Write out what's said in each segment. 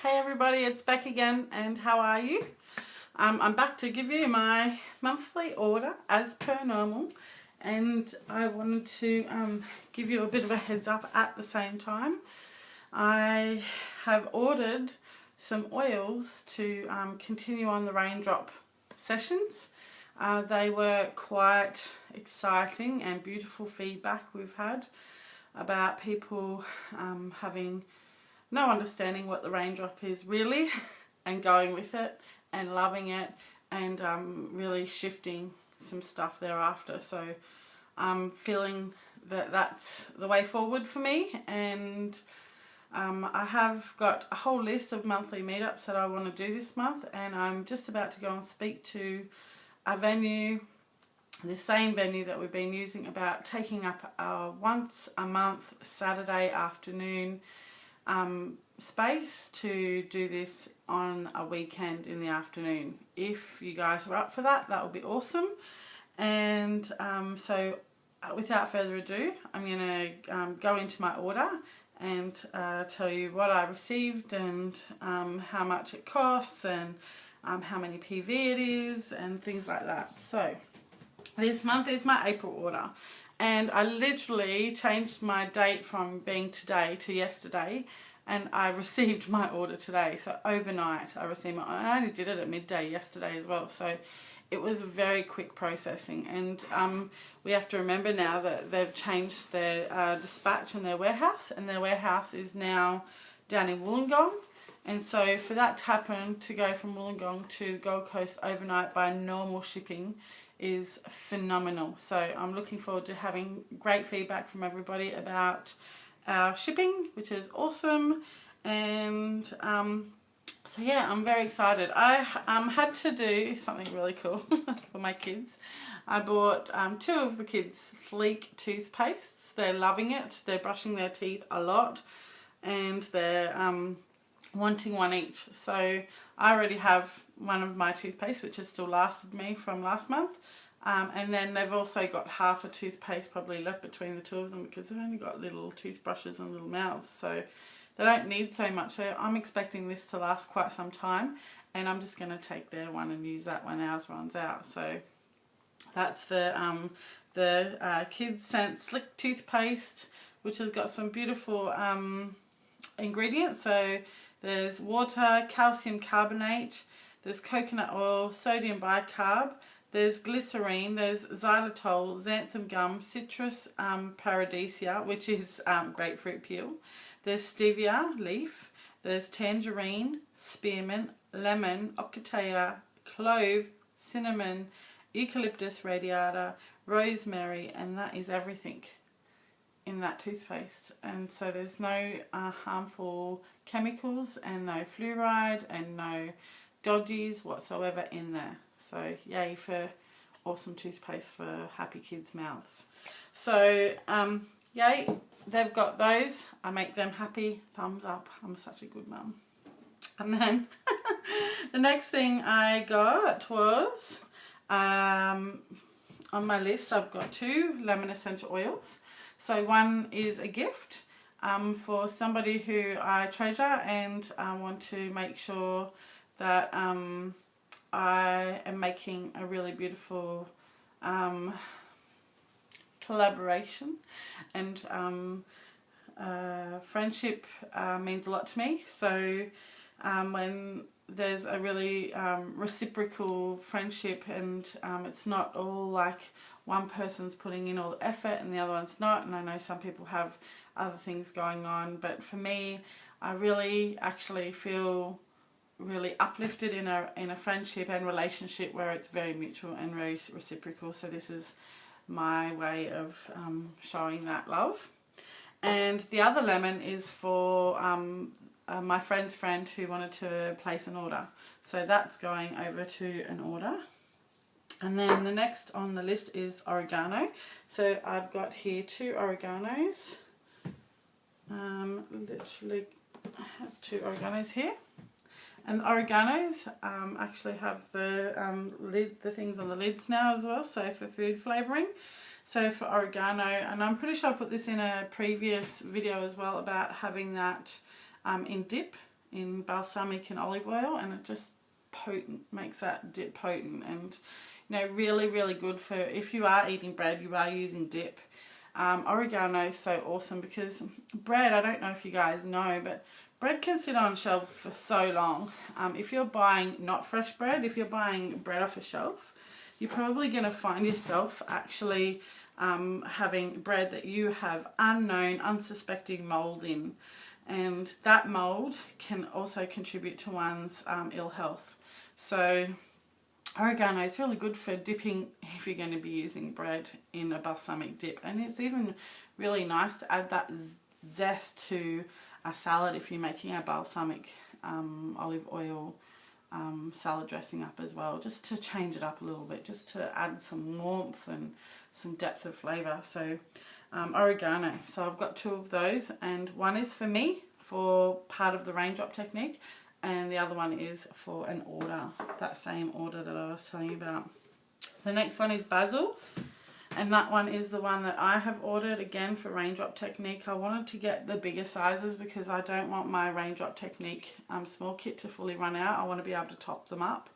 Hey everybody, it's Beck again, and how are you? I'm back to give you my monthly order as per normal, and I wanted to give you a bit of a heads up at the same time. I have ordered some oils to continue on the raindrop sessions. They were quite exciting and beautiful feedback we've had about people having no understanding what the raindrop is really and going with it and loving it and really shifting some stuff thereafter. So I'm feeling that that's the way forward for me, and I have got a whole list of monthly meetups that I want to do this month, and I'm just about to go and speak to a venue, the same venue that we've been using, about taking up a once a month Saturday afternoon space to do this on a weekend in the afternoon. If you guys are up for that, that would be awesome. And so without further ado, I'm going to go into my order and tell you what I received and how much it costs and how many PV it is and things like that. So this month is my April order, and I literally changed my date from being today to yesterday, and I received my order today. So overnight I received my, I only did it at midday yesterday as well, so it was very quick processing. And we have to remember now that they've changed their dispatch and their warehouse is now down in Wollongong. And so for that to happen, to go from Wollongong to Gold Coast overnight by normal shipping, is phenomenal. So I'm looking forward to having great feedback from everybody about our shipping, which is awesome. And so yeah, I'm very excited. I had to do something really cool for my kids. I bought two of the kids' sleek toothpastes. They're loving it. They're brushing their teeth a lot, and they're wanting one each. So I already have one of my toothpaste, which has still lasted me from last month, and then they've also got half a toothpaste probably left between the two of them, because they've only got little toothbrushes and little mouths, so they don't need so much. So I'm expecting this to last quite some time, and I'm just going to take their one and use that when ours runs out. So that's the Kids Scent Slick toothpaste, which has got some beautiful ingredients. So there's water, calcium carbonate, there's coconut oil, sodium bicarb, there's glycerine, there's xylitol, xanthan gum, citrus paradisia, which is grapefruit peel, there's stevia leaf, there's tangerine, spearmint, lemon, ocotea, clove, cinnamon, eucalyptus radiata, rosemary, and that is everything in that toothpaste. And so there's no harmful chemicals and no fluoride and no dodgies whatsoever in there. So yay for awesome toothpaste for happy kids' mouths. So yay, they've got those. I make them happy. Thumbs up. I'm such a good mum. And then the next thing I got was on my list, I've got two lemon essential oils. So one is a gift for somebody who I treasure, and I want to make sure that I am making a really beautiful collaboration, and friendship means a lot to me. So when there's a really reciprocal friendship, and it's not all like one person's putting in all the effort and the other one's not, and I know some people have other things going on, but for me, I really actually feel really uplifted in a friendship and relationship where it's very mutual and very reciprocal. So this is my way of showing that love. And the other lemon is for my friend's friend who wanted to place an order, so that's going over to an order. And then the next on the list is oregano. So I've got here two oreganos. Literally I have two oreganos here. And the oreganos actually have the things on the lids now as well, so for food flavouring. So for oregano, and I'm pretty sure I put this in a previous video as well about having that in dip in balsamic and olive oil, and it just potent, makes that dip potent, and you know, really, really good for if you are eating bread, you are using dip. Oregano is so awesome because bread, I don't know if you guys know, but bread can sit on shelf for so long. If you're buying not fresh bread, if you're buying bread off a shelf, you're probably going to find yourself actually having bread that you have unknown, unsuspecting mold in. And that mold can also contribute to one's ill health. So oregano is really good for dipping if you're going to be using bread in a balsamic dip. And it's even really nice to add that zest to a salad if you're making a balsamic olive oil salad dressing up as well, just to change it up a little bit, just to add some warmth and some depth of flavour. So oregano, so I've got 2 of those, and one is for me for part of the raindrop technique, and the other one is for an order, that same order that I was telling you about. The next one is basil, and that one is the one that I have ordered again for raindrop technique. I wanted to get the bigger sizes because I don't want my raindrop technique small kit to fully run out. I want to be able to top them up,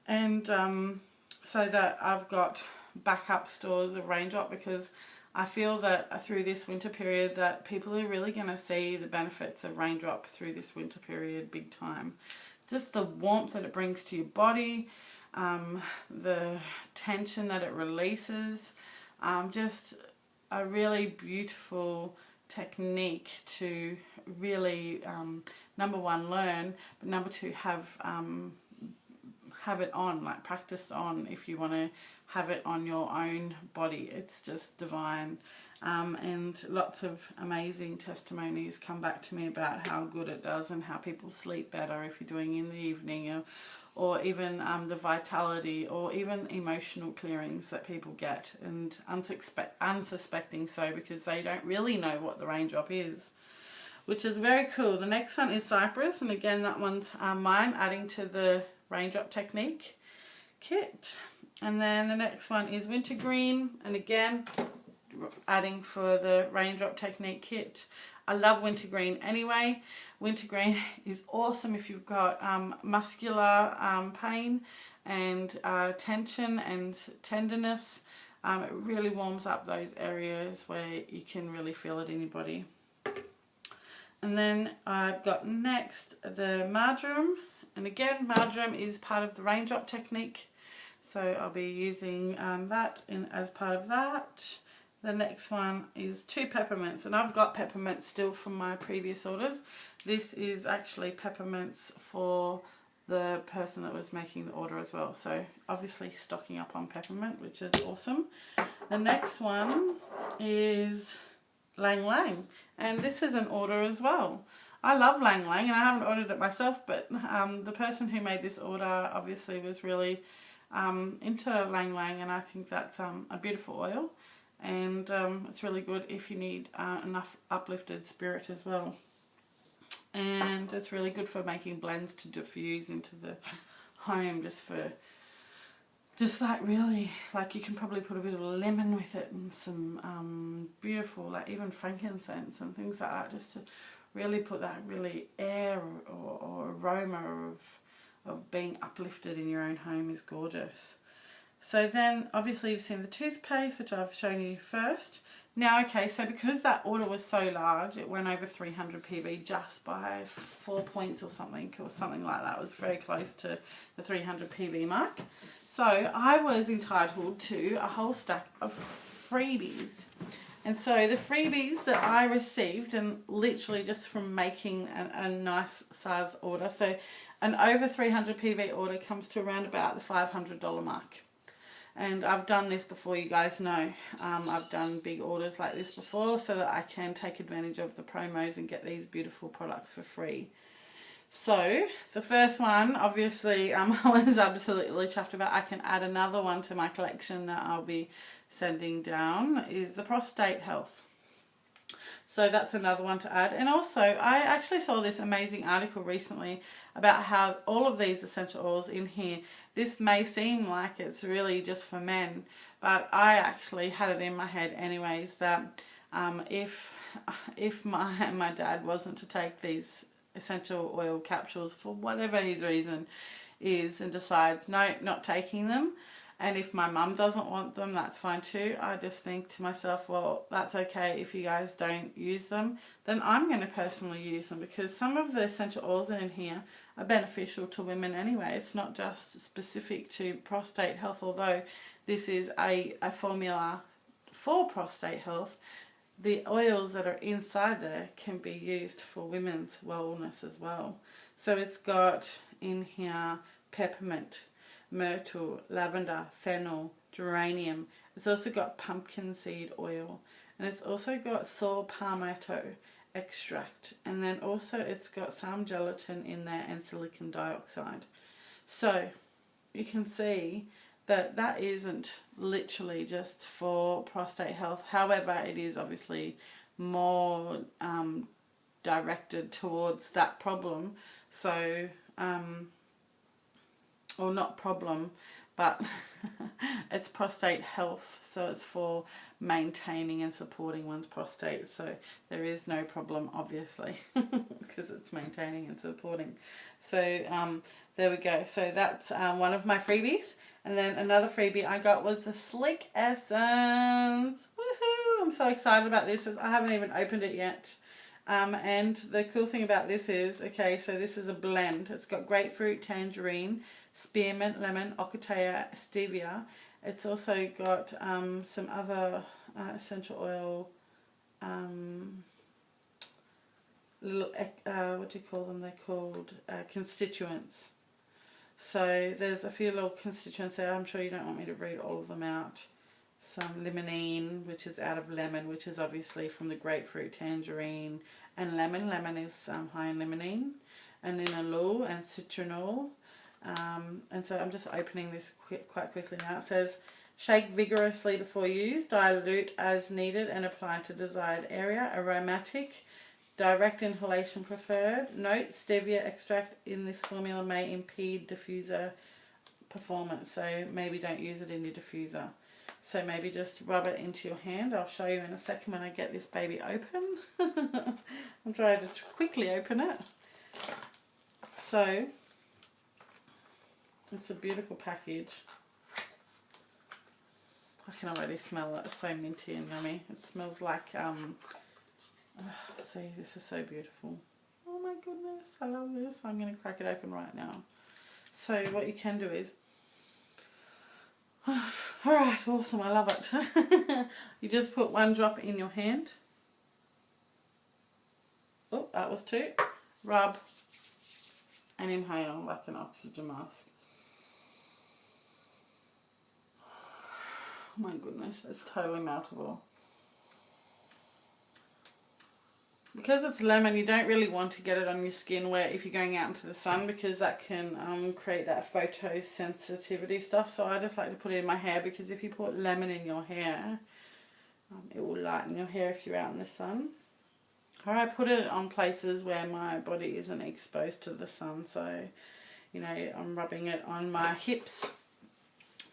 and so that I've got backup stores of raindrop, because I feel that through this winter period that people are really going to see the benefits of raindrop through this winter period big time. Just the warmth that it brings to your body, the tension that it releases, just a really beautiful technique to really, number 1, learn, but number 2, have it on, like practice on if you want to have it on your own body. It's just divine, and lots of amazing testimonies come back to me about how good it does and how people sleep better if you're doing in the evening, or even the vitality or even emotional clearings that people get, and unsuspecting so, because they don't really know what the raindrop is, which is very cool. The next one is cypress, and again that one's mine, adding to the raindrop technique kit. And then the next one is wintergreen, and again adding for the raindrop technique kit. I love wintergreen anyway. Wintergreen is awesome if you've got muscular pain and tension and tenderness. It really warms up those areas where you can really feel it in your body. And then I've got next the marjoram, and again marjoram is part of the raindrop technique, so I'll be using that as part of that. The next one is 2 peppermints, and I've got peppermints still from my previous orders. This is actually peppermints for the person that was making the order as well, so obviously stocking up on peppermint, which is awesome. The next one is Lang Lang, and this is an order as well. I love Lang Lang, and I haven't ordered it myself, but the person who made this order obviously was really into Lang Lang, and I think that's a beautiful oil, and it's really good if you need enough uplifted spirit as well. And it's really good for making blends to diffuse into the home, just like really, like you can probably put a bit of lemon with it and some beautiful, like even frankincense and things like that, just to really put that really air or aroma of being uplifted in your own home is gorgeous. So then obviously you've seen the toothpaste, which I've shown you first. Now, okay, so because that order was so large, it went over 300 PB just by 4 points or something like that. It was very close to the 300 PB mark. So I was entitled to a whole stack of freebies. And so the freebies that I received, and literally just from making a nice size order, so an over 300 PB order comes to around about the $500 mark. And I've done this before, you guys know. I've done big orders like this before so that I can take advantage of the promos and get these beautiful products for free. So the first one, obviously, I was absolutely chuffed about. I can add another one to my collection that I'll be sending down, is the prostate health. So that's another one to add. And also, I actually saw this amazing article recently about how all of these essential oils in here, this may seem like it's really just for men, but I actually had it in my head anyways that if my dad wasn't to take these essential oil capsules for whatever his reason is and decides, no, not taking them. And if my mum doesn't want them, that's fine too. I just think to myself, well, that's okay if you guys don't use them. Then I'm going to personally use them, because some of the essential oils in here are beneficial to women anyway. It's not just specific to prostate health, although this is a formula for prostate health. The oils that are inside there can be used for women's wellness as well. So it's got in here peppermint, myrtle, lavender, fennel, geranium. It's also got pumpkin seed oil, and it's also got saw palmetto extract, and then also it's got some gelatin in there and silicon dioxide. So you can see that that isn't literally just for prostate health. However, it is obviously more directed towards that problem. So or not problem, but it's prostate health, so it's for maintaining and supporting one's prostate. So there is no problem, obviously, because it's maintaining and supporting. So there we go. So that's one of my freebies. And then another freebie I got was the Slick Essence. Woohoo! I'm so excited about this. I haven't even opened it yet. And the cool thing about this is, okay, so this is a blend. It's got grapefruit, tangerine, spearmint, lemon, ocotea, stevia. It's also got some other essential oil, little, what do you call them? They're called constituents. So there's a few little constituents there. I'm sure you don't want me to read all of them out. Some limonene, which is out of lemon, which is obviously from the grapefruit, tangerine, and lemon. Lemon is high in limonene, and linalool and citronol. And so I'm just opening this quite quickly now. It says, shake vigorously before use, dilute as needed, and apply to desired area. Aromatic, direct inhalation preferred. Note, stevia extract in this formula may impede diffuser performance, so maybe don't use it in your diffuser. So maybe just rub it into your hand. I'll show you in a second when I get this baby open. I'm trying to quickly open it. So it's a beautiful package. I can already smell it. It's so minty and yummy. It smells like, see, this is so beautiful. Oh my goodness, I love this. I'm going to crack it open right now. So what you can do is, alright, awesome, I love it. You just put one drop in your hand. Oh, that was two. Rub and inhale like an oxygen mask. Oh my goodness, it's totally meltable. Because it's lemon, you don't really want to get it on your skin where if you're going out into the sun, because that can create that photosensitivity stuff. So I just like to put it in my hair, because if you put lemon in your hair, it will lighten your hair if you're out in the sun. Or I put it on places where my body isn't exposed to the sun. So, you know, I'm rubbing it on my hips,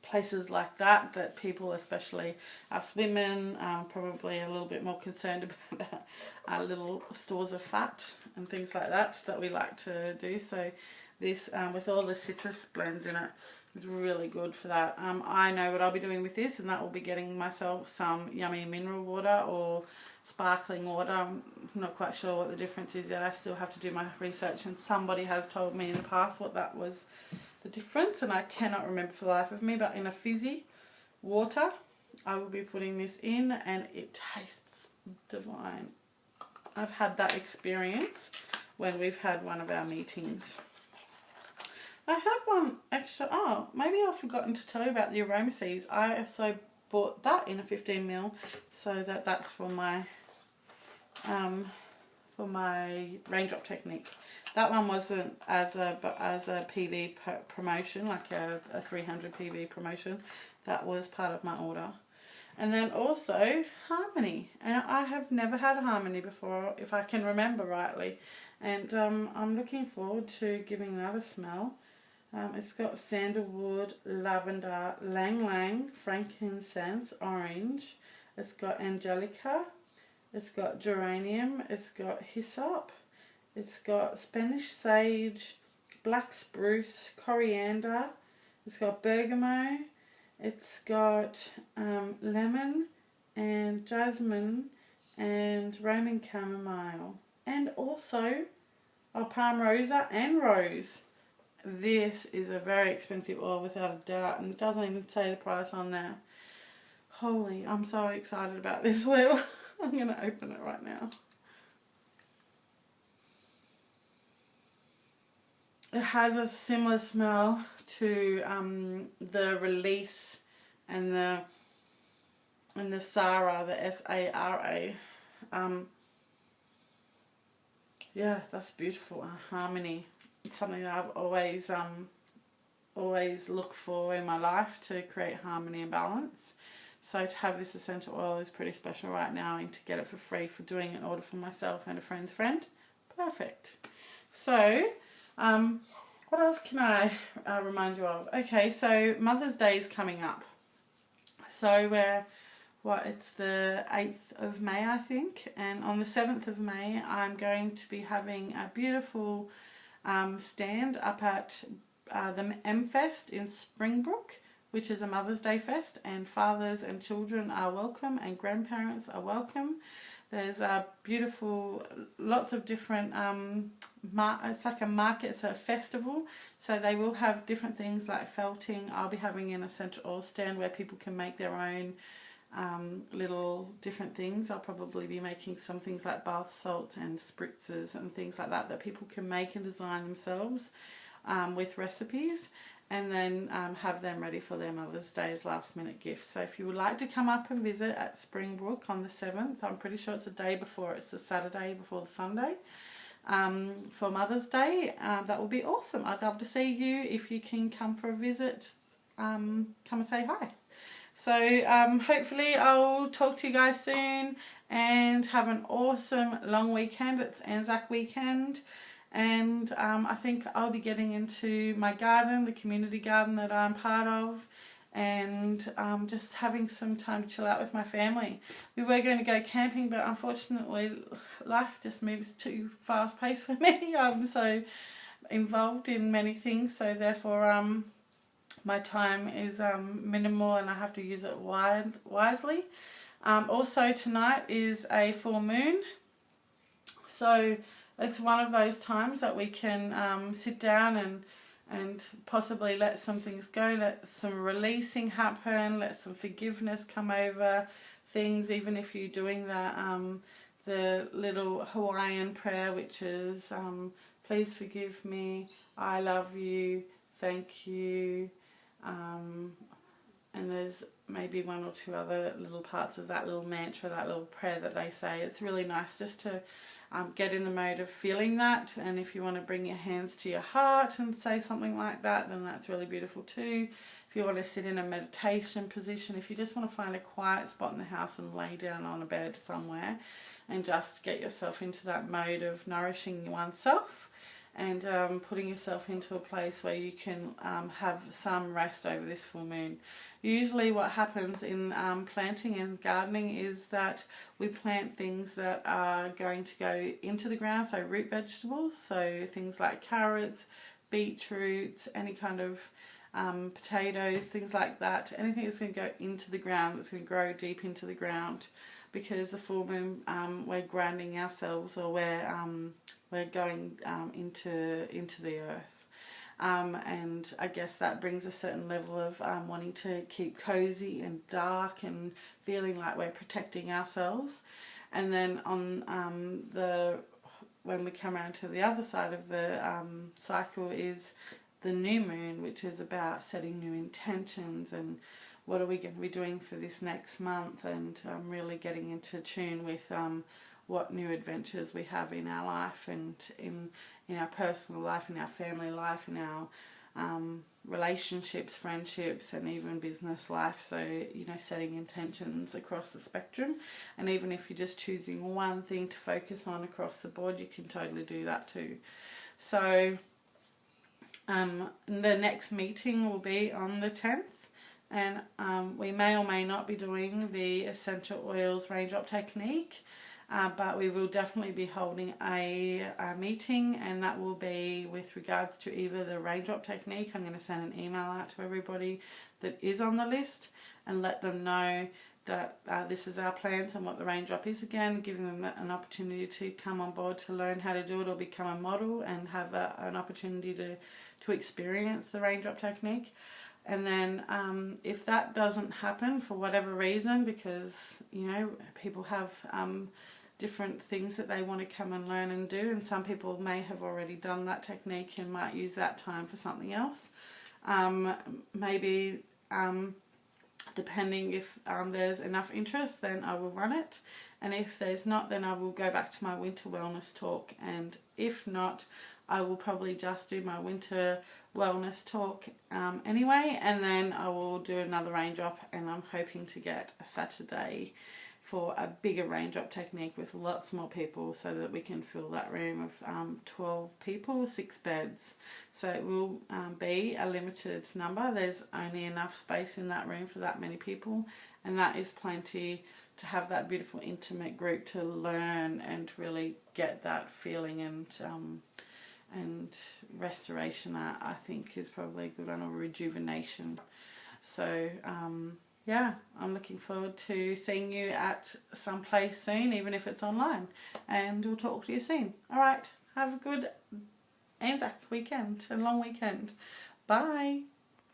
places like that, that people, especially us women, probably a little bit more concerned about our little stores of fat and things like that we like to do. So this, with all the citrus blends in it, is really good for that. I know what I'll be doing with this, and that will be getting myself some yummy mineral water or sparkling water. I'm not quite sure what the difference is yet. I still have to do my research, and somebody has told me in the past what that was, the difference, and I cannot remember for the life of me. But in a fizzy water, I will be putting this in, and it tastes divine. I've had that experience when we've had one of our meetings. I have one extra. Oh, maybe I've forgotten to tell you about the Aroma Seeds. I also bought that in a 15ml, so that's for my raindrop technique. That one wasn't as a PV promotion, like a 300 PV promotion. That was part of my order. And then also Harmony, and I have never had Harmony before, if I can remember rightly, and I'm looking forward to giving that a smell. It's got sandalwood, lavender, lang lang, frankincense, orange. It's got angelica. It's got geranium. It's got hyssop. It's got Spanish sage, black spruce, coriander. It's got bergamot. It's got lemon and jasmine and Roman chamomile. And also palmarosa and rose. This is a very expensive oil without a doubt, and it doesn't even say the price on there. Holy, I'm so excited about this oil. I'm going to open it right now. It has a similar smell to the Release and the Sara, the S-A-R-A. Yeah, that's beautiful. Harmony. It's something that I've always looked for in my life, to create harmony and balance. So to have this essential oil is pretty special right now, and to get it for free for doing an order for myself and a friend's friend. Perfect. So, what else can I remind you of? Okay, so Mother's Day is coming up. So it's the 8th of May, I think, and on the 7th of May I'm going to be having a beautiful stand up at the M-Fest in Springbrook, which is a Mother's Day fest, and fathers and children are welcome and grandparents are welcome. There's a beautiful, lots of different, it's like a market, it's a festival, so they will have different things like felting. I'll be having an essential oil stand where people can make their own little different things. I'll probably be making some things like bath salts and spritzers and things like that people can make and design themselves with recipes, and then have them ready for their Mother's Day's last minute gifts. So if you would like to come up and visit at Springbrook on the 7th, I'm pretty sure it's the day before, it's the Saturday before the Sunday, for Mother's Day, that will be awesome. I'd love to see you. If you can come for a visit, come and say hi. So hopefully I'll talk to you guys soon, and have an awesome long weekend. It's Anzac weekend, and I think I'll be getting into my garden, the community garden that I'm part of, and just having some time to chill out with my family. We were going to go camping, but unfortunately life just moves too fast paced for me. I'm so involved in many things, so therefore my time is minimal, and I have to use it wisely. Also tonight is a full moon, so it's one of those times that we can sit down and possibly let some things go, let some releasing happen, let some forgiveness come over things, even if you're doing the little Hawaiian prayer, which is please forgive me, I love you, thank you, and there's maybe one or two other little parts of that little mantra, that little prayer that they say. It's really nice just to get in the mode of feeling that, and if you want to bring your hands to your heart and say something like that, then that's really beautiful too. If you want to sit in a meditation position, if you just want to find a quiet spot in the house and lay down on a bed somewhere and just get yourself into that mode of nourishing oneself, and putting yourself into a place where you can have some rest over this full moon. Usually what happens in planting and gardening is that we plant things that are going to go into the ground, so root vegetables, so things like carrots, beetroot, any kind of potatoes, things like that, anything that's going to go into the ground, that's going to grow deep into the ground, because the full moon, we're grounding ourselves, or we're going into the earth, and I guess that brings a certain level of wanting to keep cozy and dark and feeling like we're protecting ourselves. And then on when we come around to the other side of the cycle is the new moon, which is about setting new intentions and what are we going to be doing for this next month, and really getting into tune with what new adventures we have in our life, and in our personal life, in our family life, in our relationships, friendships, and even business life. So, you know, setting intentions across the spectrum, and even if you're just choosing one thing to focus on across the board, you can totally do that too. So the next meeting will be on the 10th, and we may or may not be doing the essential oils raindrop technique. but we will definitely be holding a meeting, and that will be with regards to either the raindrop technique. I'm going to send an email out to everybody that is on the list and let them know that this is our plans and what the raindrop is again, giving them an opportunity to come on board to learn how to do it or become a model and have an opportunity to experience the raindrop technique. And then if that doesn't happen for whatever reason, because you know people have different things that they want to come and learn and do, and some people may have already done that technique and might use that time for something else. Maybe depending if there's enough interest, then I will run it, and if there's not, then I will go back to my winter wellness talk, and if not, I will probably just do my winter wellness talk anyway, and then I will do another raindrop, and I'm hoping to get a Saturday for a bigger raindrop technique with lots more people so that we can fill that room of 12 people, 6 beds. So it will be a limited number. There's only enough space in that room for that many people, and that is plenty to have that beautiful intimate group to learn and really get that feeling and restoration. I think is probably a good one, or rejuvenation. So yeah, I'm looking forward to seeing you at some place soon, even if it's online, and we'll talk to you soon. Alright, have a good Anzac weekend, a long weekend. Bye.